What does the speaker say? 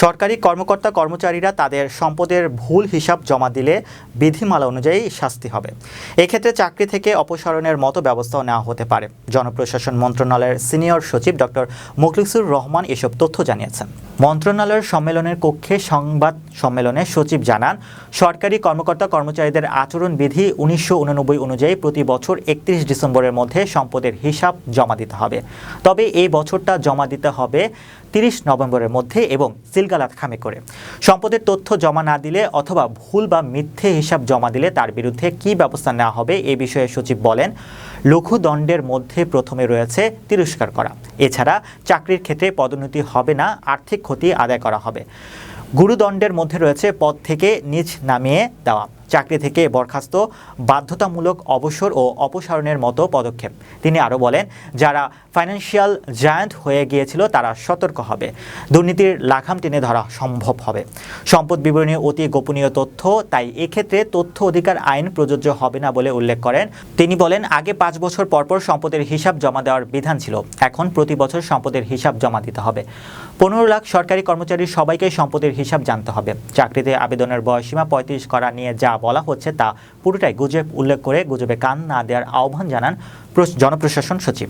সরকারি কর্মকর্তা কর্মচারীরা তাদের সম্পদের ভুল হিসাব জমা দিলে বিধিমালা অনুযায়ী শাস্তি হবে। এক্ষেত্রে চাকরি থেকে অপসারণের মতো ব্যবস্থাও নেওয়া হতে পারে। জনপ্রশাসন মন্ত্রণালয়ের সিনিয়র সচিব ডক্টর মুখলিসুর রহমান এসব তথ্য জানিয়েছেন। মন্ত্রণালয়ের সম্মেলনের কক্ষে সংবাদ সম্মেলনে সচিব জানান, সরকারি কর্মকর্তা কর্মচারীদের আচরণবিধি 1989 অনুযায়ী প্রতি বছর 31 ডিসেম্বরের মধ্যে সম্পদের হিসাব জমা দিতে হবে। তবে এই বছরটা জমা দিতে হবে 30 নভেম্বরের মধ্যে এবং সিলগালাত খামে করে। সম্পদের তথ্য জমা না দিলে অথবা ভুল বা মিথ্যে হিসাব জমা দিলে তার বিরুদ্ধে কী ব্যবস্থা নেওয়া হবে এ বিষয়ে সচিব বলেন, লঘু দণ্ডের মধ্যে প্রথমে রয়েছে তিরস্কার করা। এছাড়া চাকরির ক্ষেত্রে পদোন্নতি হবে না, আর্থিক ক্ষতি আদায় করা হবে। গুরুদণ্ডের মধ্যে রয়েছে পদ থেকে নিচ নামিয়ে দেওয়া, চাকরি থেকে বরখাস্ত, বাধ্যতামূলক অবসর ও অপসারণের মতো পদক্ষেপ। তিনি আরও বলেন, যারা ফাইন্যান্সিয়াল জায়ান্ট হয়ে গিয়েছিল তারা সতর্ক হবে। দুর্নীতির লাগাম টেনে ধরা সম্ভব হবে। সম্পদ বিবরণী অতি গোপনীয় তথ্য, তাই এক্ষেত্রে তথ্য অধিকার আইন প্রযোজ্য হবে না বলে উল্লেখ করেন। তিনি বলেন, আগে 5 বছর পরপর সম্পদের হিসাব জমা দেওয়ার বিধান ছিল, এখন প্রতি বছর সম্পদের হিসাব জমা দিতে হবে। 15 লাখ সরকারি কর্মচারীর সবাইকে সম্পদের হিসাব জানতে হবে। চাকরিতে আবেদনের বয়সসীমা 35 করা নিয়ে যা বলা হচ্ছে তা পুরোটাই গুজব উল্লেখ করে গুজবে কান না দেওয়ার আহ্বান জানান জনপ্রশাসন সচিব।